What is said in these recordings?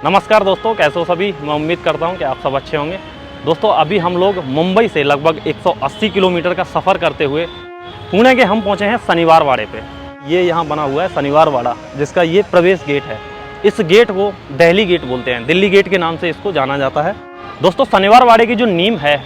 नमस्कार दोस्तों, कैसे हो सभी। मैं उम्मीद करता हूं कि आप सब अच्छे होंगे। दोस्तों अभी हम लोग मुंबई से लगभग 180 किलोमीटर का सफ़र करते हुए पुणे के हम पहुंचे हैं शनिवार वाड़े पे। ये यहाँ बना हुआ है शनिवार वाड़ा, जिसका ये प्रवेश गेट है। इस गेट को दिल्ली गेट बोलते हैं, दिल्ली गेट के नाम से इसको जाना जाता है। दोस्तों शनिवार वाड़े की जो नींव है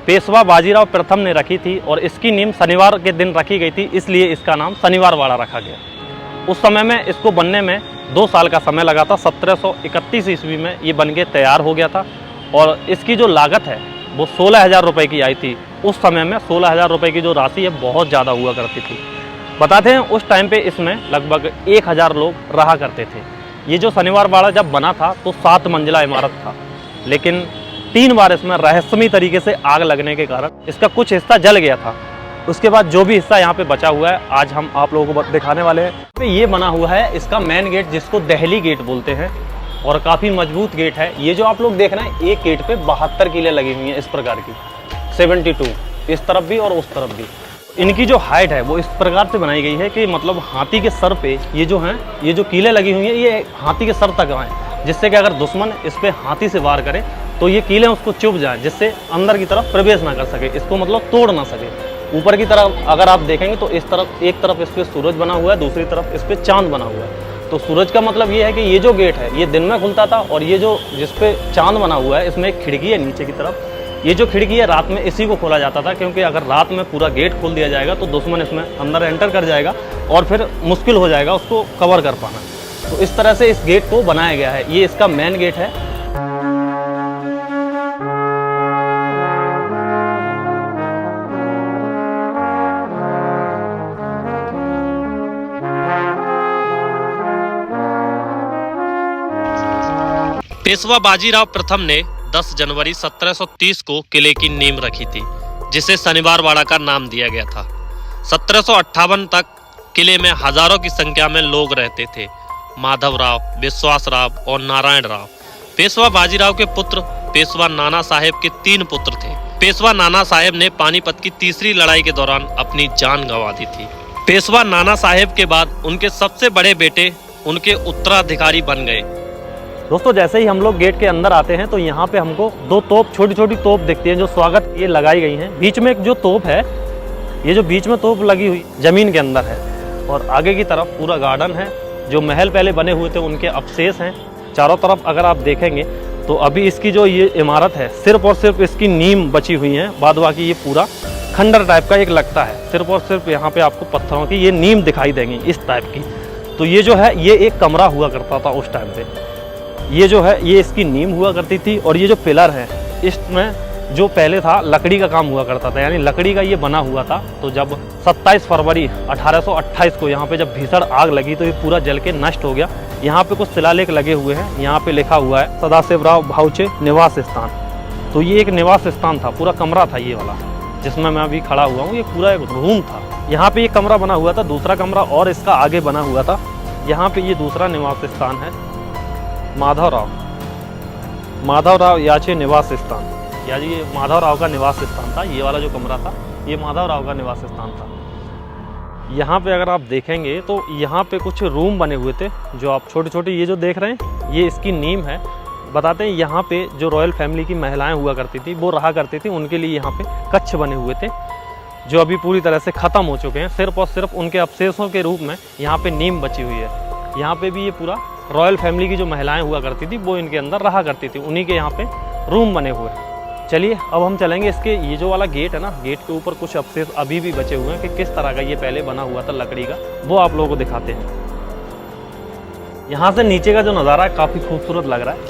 पेशवा बाजीराव प्रथम ने रखी थी और इसकी नींव शनिवार के दिन रखी गई थी, इसलिए इसका नाम शनिवार वाड़ा रखा गया। उस समय में इसको बनने में 2 साल का समय लगा था। 1731 ईस्वी में ये बन के तैयार हो गया था और इसकी जो लागत है वो 16,000 रुपये की आई थी। उस समय में 16,000 रुपये की जो राशि है बहुत ज़्यादा हुआ करती थी। बताते हैं उस टाइम पे इसमें लगभग 1,000 लोग रहा करते थे। ये जो शनिवार वाड़ा जब बना था तो 7 मंजिला इमारत था, लेकिन 3 बार इसमें रहस्यमयी तरीके से आग लगने के कारण इसका कुछ हिस्सा जल गया था। उसके बाद जो भी हिस्सा यहाँ पे बचा हुआ है आज हम आप लोगों को दिखाने वाले हैं। ये बना हुआ है इसका मेन गेट, जिसको दिल्ली गेट बोलते हैं और काफ़ी मजबूत गेट है। ये जो आप लोग देख रहे हैं एक गेट पे 72 कीलें लगी हुई हैं इस प्रकार की, 72 इस तरफ भी और उस तरफ भी। इनकी जो हाइट है वो इस प्रकार से बनाई गई है कि मतलब हाथी के सर पे ये जो हैं, ये जो कीलें लगी हुई हैं ये हाथी के सर तक आएँ, जिससे कि अगर दुश्मन इस पर हाथी से वार करे तो ये कीलें उसको चुभ जाएँ, जिससे अंदर की तरफ प्रवेश ना कर सके, इसको मतलब तोड़ ना सके। ऊपर की तरफ अगर आप देखेंगे तो इस तरफ एक तरफ इस पर सूरज बना हुआ है, दूसरी तरफ इस पर चांद बना हुआ है। तो सूरज का मतलब ये है कि ये जो गेट है ये दिन में खुलता था और ये जो जिस पे चांद बना हुआ है इसमें एक खिड़की है नीचे की तरफ। ये जो खिड़की है रात में इसी को खोला जाता था, क्योंकि अगर रात में पूरा गेट खोल दिया जाएगा तो दुश्मन इसमें अंदर एंटर कर जाएगा और फिर मुश्किल हो जाएगा उसको कवर कर पाना। तो इस तरह से इस गेट को बनाया गया है। ये इसका मेन गेट है। पेशवा बाजीराव प्रथम ने 10 जनवरी 1730 को किले की नींव रखी थी, जिसे शनिवार वाड़ा का नाम दिया गया था। 1758 तक किले में हजारों की संख्या में लोग रहते थे। माधवराव, विश्वासराव और नारायण राव पेशवा बाजीराव के पुत्र पेशवा नाना साहेब के 3 पुत्र थे। पेशवा नाना साहेब ने पानीपत की तीसरी लड़ाई के दौरान अपनी जान गंवा दी थी। पेशवा नाना साहेब के बाद उनके सबसे बड़े बेटे उनके उत्तराधिकारी बन गए। दोस्तों जैसे ही हम लोग गेट के अंदर आते हैं तो यहाँ पे हमको 2 तोप, छोटी छोटी तोप दिखती हैं जो स्वागत ये लगाई गई हैं। बीच में एक जो तोप है, ये जो बीच में तोप लगी हुई जमीन के अंदर है और आगे की तरफ पूरा गार्डन है। जो महल पहले बने हुए थे उनके अवशेष हैं चारों तरफ। अगर आप देखेंगे तो अभी इसकी जो ये इमारत है सिर्फ और सिर्फ इसकी नींव बची हुई है, बाद बाकी ये पूरा खंडर टाइप का एक लगता है। सिर्फ और सिर्फ यहाँ पे आपको पत्थरों की ये नींव दिखाई देंगी इस टाइप की। तो ये जो है ये एक कमरा हुआ करता था उस टाइम पे। ये जो है ये इसकी नींव हुआ करती थी और ये जो पिलर है इसमें जो पहले था लकड़ी का काम हुआ करता था, यानी लकड़ी का ये बना हुआ था। तो जब 27 फरवरी 1828 को यहाँ पे जब भीषण आग लगी तो ये पूरा जल के नष्ट हो गया। यहाँ पे कुछ शिलालेख लगे हुए हैं, यहाँ पे लिखा हुआ है सदाशिवराव भाऊचे निवास स्थान। तो ये एक निवास स्थान था, पूरा कमरा था ये वाला जिसमें मैं अभी खड़ा हुआ हूँ। ये पूरा एक रूम था। यहाँ पे ये कमरा बना हुआ था, दूसरा कमरा और इसका आगे बना हुआ था। यहाँ पे ये दूसरा निवास स्थान है माधवराव याचे निवास स्थान, यानी ये माधवराव का निवास स्थान था। ये वाला जो कमरा था ये माधवराव का निवास स्थान था। यहाँ पे अगर आप देखेंगे तो यहाँ पे कुछ रूम बने हुए थे जो आप छोटे छोटे ये जो देख रहे हैं ये इसकी नींव है। बताते हैं यहाँ पे जो रॉयल फैमिली की महिलाएं हुआ करती थी वो रहा करती थी, उनके लिए यहाँ पे कक्ष बने हुए थे जो अभी पूरी तरह से ख़त्म हो चुके हैं। सिर्फ और सिर्फ उनके अवशेषों के रूप में यहाँ पे नींव बची हुई है। यहाँ पे भी ये पूरा रॉयल फैमिली की जो महिलाएं हुआ करती थी वो इनके अंदर रहा करती थी, उन्हीं के यहाँ पे रूम बने हुए हैं। चलिए अब हम चलेंगे इसके ये जो वाला गेट है ना, गेट के ऊपर कुछ अवशेष अभी भी बचे हुए हैं कि किस तरह का ये पहले बना हुआ था लकड़ी का, वो आप लोगों को दिखाते हैं। यहाँ से नीचे का जो नज़ारा है काफ़ी खूबसूरत लग रहा है,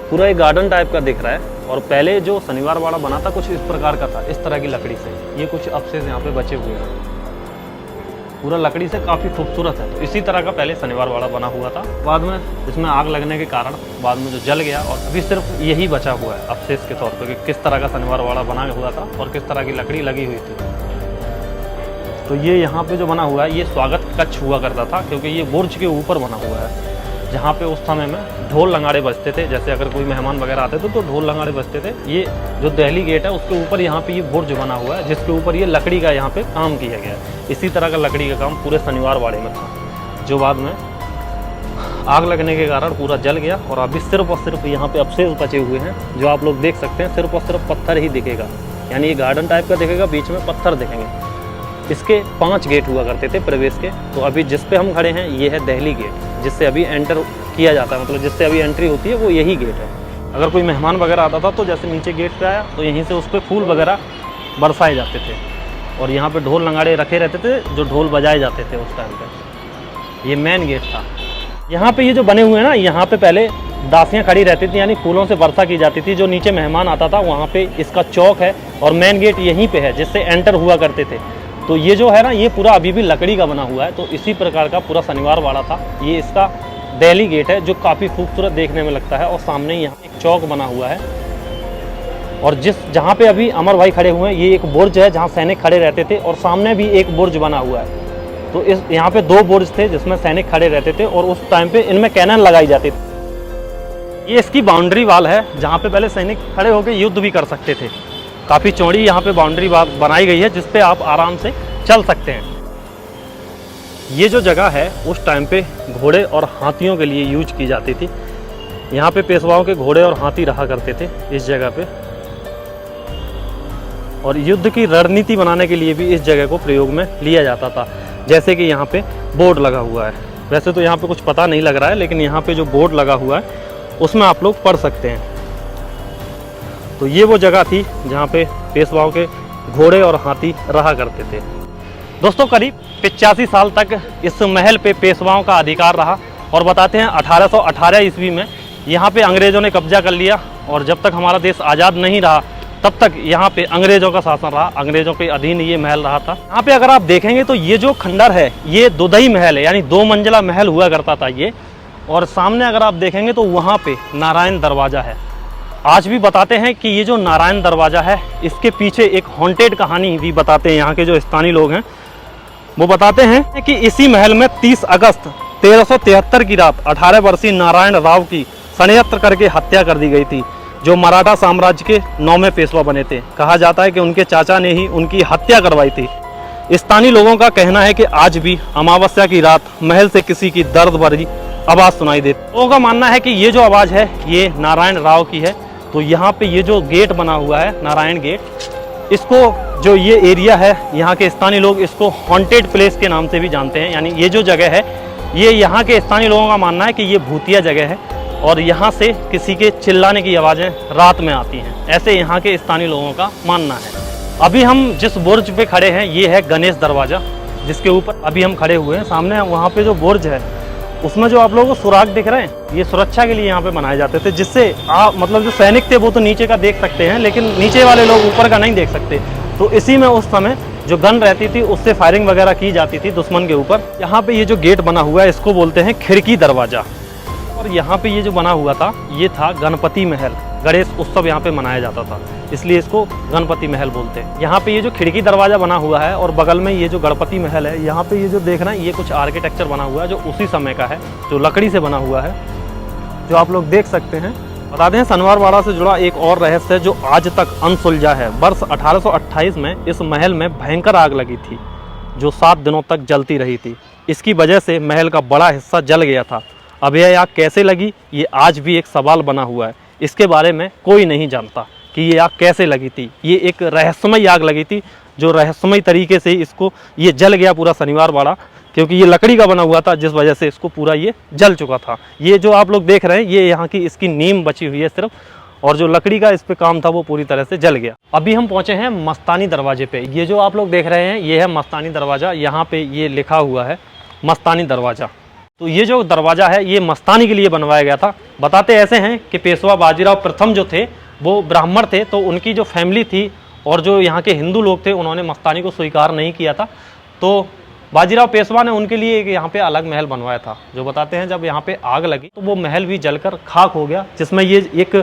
पूरा एक गार्डन टाइप का दिख रहा है। और पहले जो शनिवार वाड़ा बना था कुछ इस प्रकार का था, इस तरह की लकड़ी से। ये कुछ अवशेष यहाँ पे बचे हुए हैं, पूरा लकड़ी से काफ़ी खूबसूरत है। तो इसी तरह का पहले शनिवार वाड़ा बना हुआ था, बाद में इसमें आग लगने के कारण बाद में जो जल गया और अभी सिर्फ यही बचा हुआ है अवशेष के तौर पर कि किस तरह का शनिवार वाड़ा बना हुआ था और किस तरह की लकड़ी लगी हुई थी। तो ये यहाँ पे जो बना हुआ है ये स्वागत कक्ष हुआ करता था, क्योंकि ये बुर्ज के ऊपर बना हुआ है जहाँ पे उस समय में ढोल लंगाड़े बजते थे। जैसे अगर कोई मेहमान वगैरह आते थे तो ढोल लंगाड़े बजते थे। ये जो दिल्ली गेट है उसके ऊपर यहाँ पे ये बुर्ज बना हुआ है जिसके ऊपर ये लकड़ी का यहाँ पे काम किया गया है। इसी तरह का लकड़ी का काम पूरे शनिवार वाड़े में था, जो बाद में आग लगने के कारण पूरा जल गया और अभी सिर्फ और सिर्फ यहाँ पे अवशेष बचे हुए हैं, जो आप लोग देख सकते हैं। सिर्फ और सिर्फ पत्थर ही दिखेगा, यानी ये गार्डन टाइप का दिखेगा, बीच में पत्थर दिखेंगे। इसके 5 गेट हुआ करते थे प्रवेश के। तो अभी जिस पे हम खड़े हैं ये है दहली गेट, जिससे अभी एंटर किया जाता है, मतलब जिससे अभी एंट्री होती है वो यही गेट है। अगर कोई मेहमान वगैरह आता था तो जैसे नीचे गेट पे आया तो यहीं से उस पर फूल वगैरह बरसाए जाते थे और यहाँ पे ढोल नगाड़े रखे रहते थे, जो ढोल बजाए जाते थे उस टाइम पे। ये मेन गेट था। यहाँ पे ये जो बने हुए हैं ना, यहाँ पे पहले दासियाँ खड़ी रहती थी, यानी फूलों से वर्षा की जाती थी। जो नीचे मेहमान आता था वहाँ पे इसका चौक है और मेन गेट यहीं पे है, जिससे एंटर हुआ करते थे। तो ये जो है ना, ये पूरा अभी भी लकड़ी का बना हुआ है। तो इसी प्रकार का पूरा शनिवार वाड़ा था। ये इसका दहली गेट है, जो काफ़ी खूबसूरत देखने में लगता है। और सामने यहाँ एक चौक बना हुआ है और जहाँ पे अभी अमर भाई खड़े हुए हैं, ये एक बुर्ज है जहाँ सैनिक खड़े रहते थे और सामने भी एक बुर्ज बना हुआ है। तो इस यहाँ पे 2 बुर्ज थे जिसमें सैनिक खड़े रहते थे और उस टाइम पे इनमें कैनन लगाई जाती थी। ये इसकी बाउंड्री वाल है, जहाँ पे पहले सैनिक खड़े होकर युद्ध भी कर सकते थे। काफ़ी चौड़ी यहाँ पे बाउंड्री वाल बनाई गई है, जिसपे आप आराम से चल सकते हैं। ये जो जगह है उस टाइम पे घोड़े और हाथियों के लिए यूज की जाती थी। यहाँ पे पेशवाओं के घोड़े और हाथी रहा करते थे इस जगह पे, और युद्ध की रणनीति बनाने के लिए भी इस जगह को प्रयोग में लिया जाता था। जैसे कि यहाँ पे बोर्ड लगा हुआ है, वैसे तो यहाँ पे कुछ पता नहीं लग रहा है, लेकिन यहाँ पे जो बोर्ड लगा हुआ है उसमें आप लोग पढ़ सकते हैं। तो ये वो जगह थी जहाँ पे पेशवाओं के घोड़े और हाथी रहा करते थे। दोस्तों करीब 85 साल तक इस महल पे पेशवाओं का अधिकार रहा और बताते हैं 1818 ईस्वी में यहाँ पे अंग्रेज़ों ने कब्जा कर लिया और जब तक हमारा देश आज़ाद नहीं रहा तब तक यहाँ पे अंग्रेज़ों का शासन रहा, अंग्रेज़ों के अधीन ये महल रहा था। यहाँ पे अगर आप देखेंगे तो ये जो खंडर है ये दुदही महल है, यानी 2 मंजिला महल हुआ करता था ये। और सामने अगर आप देखेंगे तो वहाँ पे नारायण दरवाज़ा है। आज भी बताते हैं कि ये जो नारायण दरवाज़ा है इसके पीछे एक हॉन्टेड कहानी भी बताते हैं। यहाँ के जो स्थानीय लोग हैं वो बताते हैं कि इसी महल में 30 अगस्त 1373 की रात 18 वर्षीय नारायण राव की षड्यंत्र करके हत्या कर दी गई थी, जो मराठा साम्राज्य के 9वें पेशवा बने थे। कहा जाता है कि उनके चाचा ने ही उनकी हत्या करवाई थी। स्थानीय लोगों का कहना है कि आज भी अमावस्या की रात महल से किसी की दर्द भरी आवाज़ सुनाई देती। लोगों का मानना है कि ये जो आवाज़ है ये नारायण राव की है। तो यहाँ पे ये जो गेट बना हुआ है नारायण गेट, इसको जो ये एरिया है यहाँ के स्थानीय लोग इसको हॉन्टेड प्लेस के नाम से भी जानते हैं। यानी ये जो जगह है ये यहाँ के स्थानीय लोगों का मानना है कि ये भूतिया जगह है और यहाँ से किसी के चिल्लाने की आवाज़ें रात में आती हैं, ऐसे यहाँ के स्थानीय लोगों का मानना है। अभी हम जिस बुर्ज पे खड़े हैं ये है गणेश दरवाज़ा, जिसके ऊपर अभी हम खड़े हुए हैं। सामने वहाँ पे जो बुर्ज है उसमें जो आप लोगों को सुराग दिख रहे हैं ये सुरक्षा के लिए यहाँ पे बनाए जाते थे, जिससे मतलब जो सैनिक थे वो तो नीचे का देख सकते हैं लेकिन नीचे वाले लोग ऊपर का नहीं देख सकते। तो इसी में उस समय जो गन रहती थी उससे फायरिंग वगैरह की जाती थी दुश्मन के ऊपर। यहाँ पे ये जो गेट बना हुआ है इसको बोलते हैं खिड़की दरवाज़ा। और यहाँ पे ये जो बना हुआ था ये था गणपति महल। गणेश उत्सव यहाँ पे मनाया जाता था, इसलिए इसको गणपति महल बोलते हैं। यहाँ पे ये जो खिड़की दरवाज़ा बना हुआ है और बगल में ये जो गणपति महल है, यहाँ पे ये जो देख रहे हैं ये कुछ आर्किटेक्चर बना हुआ है जो उसी समय का है, जो लकड़ी से बना हुआ है, जो आप लोग देख सकते हैं। बता दें शनिवारवाड़ा से जुड़ा एक और रहस्य है जो आज तक अनसुलझा है। वर्ष 1828 में इस महल में भयंकर आग लगी थी जो 7 दिनों तक जलती रही थी। इसकी वजह से महल का बड़ा हिस्सा जल गया था। अब यह आग कैसे लगी ये आज भी एक सवाल बना हुआ है। इसके बारे में कोई नहीं जानता कि ये आग कैसे लगी थी। ये एक रहस्यमय आग लगी थी जो रहस्यमय तरीके से इसको ये जल गया पूरा शनिवारवाड़ा, क्योंकि ये लकड़ी का बना हुआ था जिस वजह से इसको पूरा ये जल चुका था। ये जो आप लोग देख रहे हैं ये यहाँ की इसकी नीम बची हुई है सिर्फ, और जो लकड़ी का इस पे काम था वो पूरी तरह से जल गया। अभी हम पहुँचे हैं मस्तानी दरवाजे पे। ये जो आप लोग देख रहे हैं ये है मस्तानी दरवाज़ा। यहाँ पे ये लिखा हुआ है मस्तानी दरवाज़ा। तो ये जो दरवाज़ा है ये मस्तानी के लिए बनवाया गया था। बताते ऐसे हैं कि पेशवा बाजीराव प्रथम जो थे वो ब्राह्मण थे, तो उनकी जो फैमिली थी और जो यहाँ के हिंदू लोग थे उन्होंने मस्तानी को स्वीकार नहीं किया था। तो बाजीराव पेशवा ने उनके लिए एक यहाँ पे अलग महल बनवाया था। जो बताते हैं जब यहाँ पे आग लगी तो वो महल भी जलकर खाक हो गया, जिसमें ये एक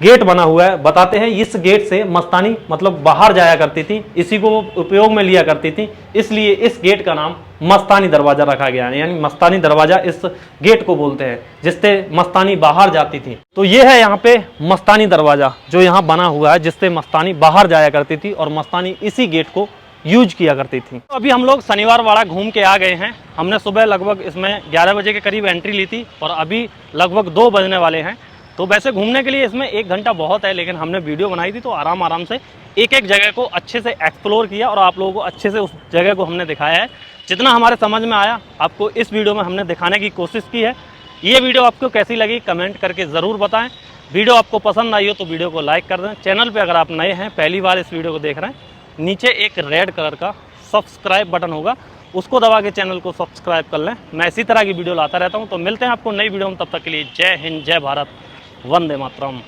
गेट बना हुआ है। बताते हैं इस गेट से मस्तानी मतलब बाहर जाया करती थी, इसी को उपयोग में लिया करती थी, इसलिए इस गेट का नाम मस्तानी दरवाज़ा रखा गया है। यानी मस्तानी दरवाज़ा इस गेट को बोलते हैं जिससे मस्तानी बाहर जाती थी। तो ये है यहाँ पे मस्तानी दरवाज़ा जो यहाँ बना हुआ है जिससे मस्तानी बाहर जाया करती थी, और मस्तानी इसी गेट को यूज किया करती थी। तो अभी हम लोग शनिवार वाड़ा घूम के आ गए हैं। हमने सुबह लगभग इसमें 11 बजे के करीब एंट्री ली थी और अभी लगभग 2 बजने वाले हैं। तो वैसे घूमने के लिए इसमें 1 घंटा बहुत है, लेकिन हमने वीडियो बनाई थी तो आराम से एक एक जगह को अच्छे से एक्सप्लोर किया और आप लोगों को अच्छे से उस जगह को हमने दिखाया है। जितना हमारे समझ में आया आपको इस वीडियो में हमने दिखाने की कोशिश की है। ये वीडियो आपको कैसी लगी कमेंट करके ज़रूर बताएं। वीडियो आपको पसंद आई हो तो वीडियो को लाइक कर दें। चैनल पे अगर आप नए हैं, पहली बार इस वीडियो को देख रहे हैं, नीचे एक रेड कलर का सब्सक्राइब बटन होगा, उसको दबा के चैनल को सब्सक्राइब कर लें। मैं इसी तरह की वीडियो लाता रहता हूँ। तो मिलते हैं आपको नई वीडियो में, तब तक के लिए जय हिंद, जय भारत, वंदे मातरम।